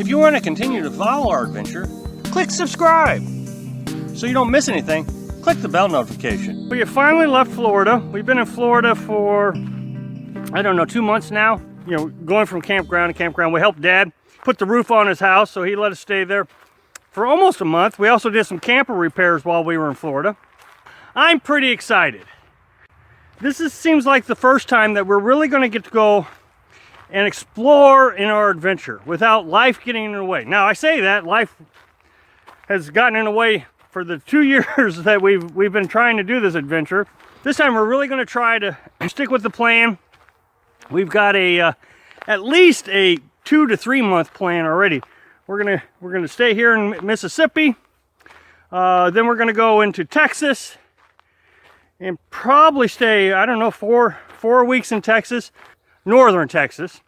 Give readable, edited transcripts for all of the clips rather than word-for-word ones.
If you want to continue to follow our adventure, click subscribe. So you don't miss anything, click the bell notification. We have finally left Florida. We've been in Florida for, I don't know, 2 months now. You know, going from campground to campground. We helped Dad put the roof on his house, so he let us stay there for almost a month. We also did some camper repairs while we were in Florida. I'm pretty excited. Seems like the first time that we're really going to get to go and explore in our adventure without life getting in the way. Now, I say that life has gotten in the way for the 2 years that we've been trying to do this adventure. This time we're really going to try to stick with the plan. We've got at least a 2 to 3 month plan already. We're gonna stay here in Mississippi. Then we're gonna go into Texas and probably stay, I don't know, four weeks in Texas, northern Texas,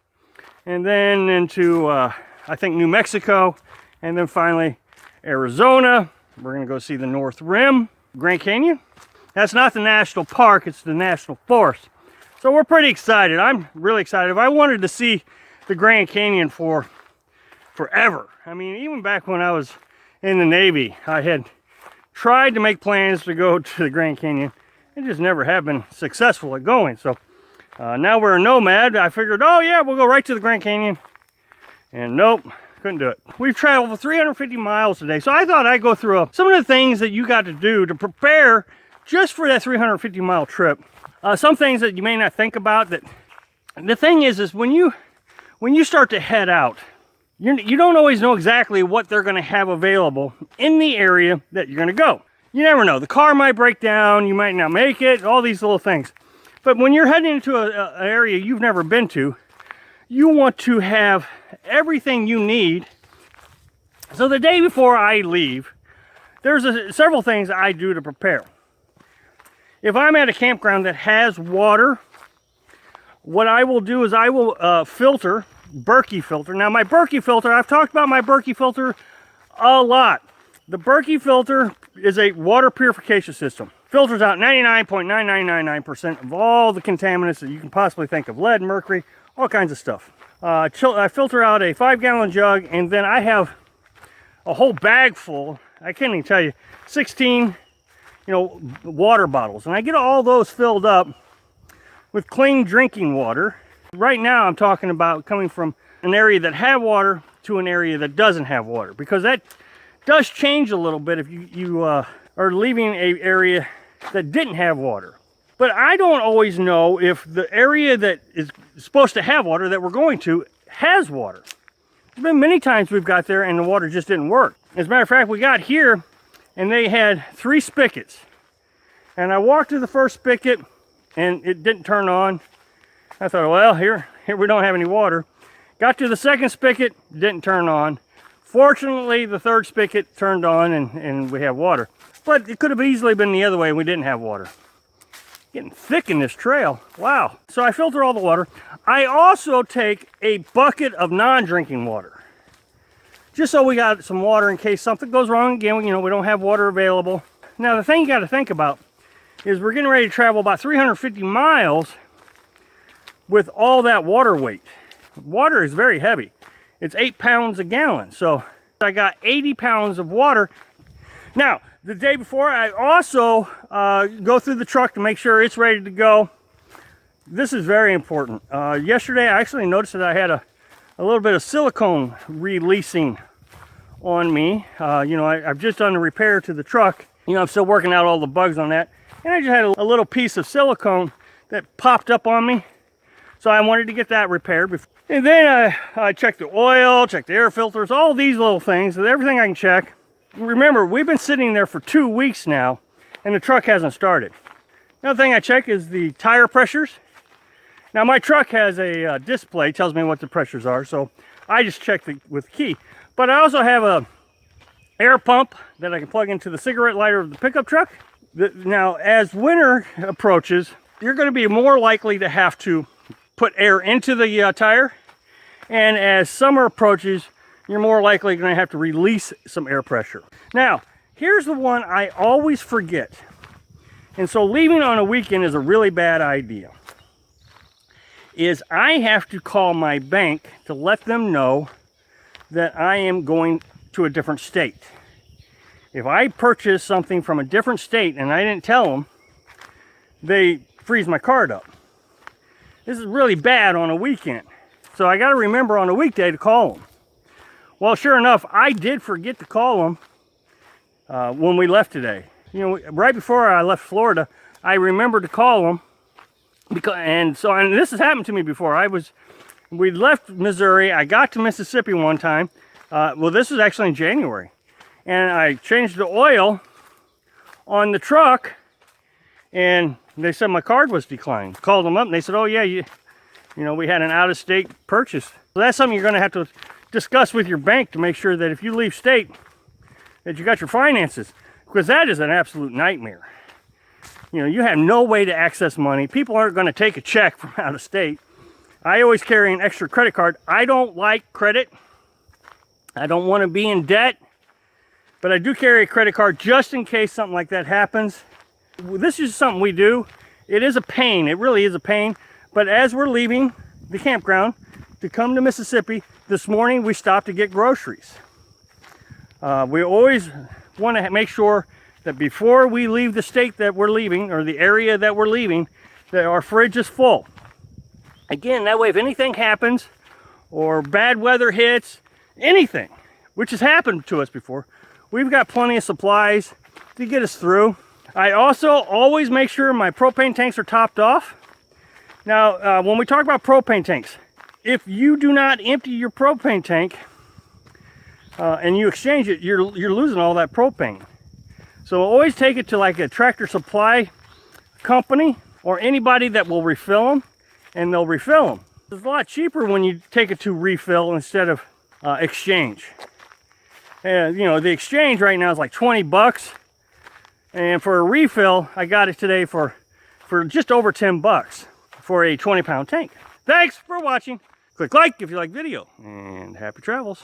and then into I think New Mexico, and then finally Arizona. We're gonna go see the North Rim, Grand Canyon. That's not the national park, it's the national forest. So we're pretty excited. I'm really excited. I wanted to see the Grand Canyon for forever. I mean, even back when I was in the Navy, I had tried to make plans to go to the Grand Canyon. I just never have been successful at going. So now we're a Nomad. I figured, oh yeah, we'll go right to the Grand Canyon. And nope, couldn't do it. We've traveled 350 miles today. So I thought I'd go through some of the things that you got to do to prepare just for that 350 mile trip. Some things that you may not think about. That the thing is when you start to head out, you don't always know exactly what they're going to have available in the area that you're going to go. You never know. The car might break down, you might not make it, all these little things. But when you're heading into an area you've never been to, you want to have everything you need. So the day before I leave, there's several things I do to prepare. If I'm at a campground that has water, what I will do is I will filter, Berkey Filter. Now my Berkey Filter, I've talked about my Berkey Filter a lot. The Berkey Filter is a water purification system. Filters out 99.9999% of all the contaminants that you can possibly think of. Lead, mercury, all kinds of stuff. I filter out a 5-gallon jug, and then I have a whole bag full, I can't even tell you, 16 water bottles, and I get all those filled up with clean drinking water. Right now I'm talking about coming from an area that had water to an area that doesn't have water, because that does change a little bit if you are leaving an area that didn't have water. But I don't always know if the area that is supposed to have water that we're going to has water. There's been many times we've got there and the water just didn't work. As a matter of fact, we got here and they had 3 spigots. And I walked to the first spigot and it didn't turn on. I thought, well, here we don't have any water. Got to the second spigot, didn't turn on. Fortunately, the third spigot turned on and we have water. But it could have easily been the other way and we didn't have water. Getting thick in this trail. Wow. So I filter all the water. I also take a bucket of non-drinking water, just so we got some water in case something goes wrong again. We don't have water available. Now, the thing you got to think about is we're getting ready to travel about 350 miles with all that water weight. Water is very heavy. It's 8 pounds a gallon. So I got 80 pounds of water. Now, the day before, I also go through the truck to make sure it's ready to go. This is very important. Yesterday, I actually noticed that I had a little bit of silicone releasing on me. I've just done the repair to the truck. I'm still working out all the bugs on that. And I just had a little piece of silicone that popped up on me. So I wanted to get that repaired before. And then I checked the oil, checked the air filters, all these little things, everything I can check. Remember, we've been sitting there for 2 weeks now, and the truck hasn't started. Another thing I check is the tire pressures. Now my truck has a display, tells me what the pressures are, so I just check with the key. But I also have a air pump that I can plug into the cigarette lighter of the pickup truck. Now, as winter approaches, you're going to be more likely to have to put air into the tire, and as summer approaches, you're more likely going to have to release some air pressure. Now, here's the one I always forget, and so leaving on a weekend is a really bad idea, is I have to call my bank to let them know that I am going to a different state. If I purchase something from a different state and I didn't tell them, they freeze my card up. This is really bad on a weekend. So I got to remember on a weekday to call them. Well, sure enough, I did forget to call them when we left today. You know, right before I left Florida, I remembered to call them. And this has happened to me before. We left Missouri. I got to Mississippi one time. Well, this was actually in January. And I changed the oil on the truck, and they said my card was declined. Called them up, and they said, oh yeah, you know, we had an out-of-state purchase. So that's something you're going to have to discuss with your bank to make sure that if you leave state, that you got your finances, because that is an absolute nightmare. You know, you have no way to access money. People aren't going to take a check from out of state. I always carry an extra credit card. I don't like credit. I don't want to be in debt. But I do carry a credit card just in case something like that happens. This is something we do. It is a pain. It really is a pain. But as we're leaving the campground to come to Mississippi, this morning we stopped to get groceries. We always want to make sure that before we leave the state that we're leaving, or the area that we're leaving, that our fridge is full. Again, that way if anything happens, or bad weather hits, anything, which has happened to us before, we've got plenty of supplies to get us through. I also always make sure my propane tanks are topped off. Now, when we talk about propane tanks, if you do not empty your propane tank and you exchange it, you're losing all that propane. So always take it to like a tractor supply company or anybody that will refill them, and they'll refill them. It's a lot cheaper when you take it to refill instead of exchange. And you know, the exchange right now is like 20 bucks. And for a refill, I got it today for just over 10 bucks for a 20-pound tank. Thanks for watching. Click like if you like video, and happy travels.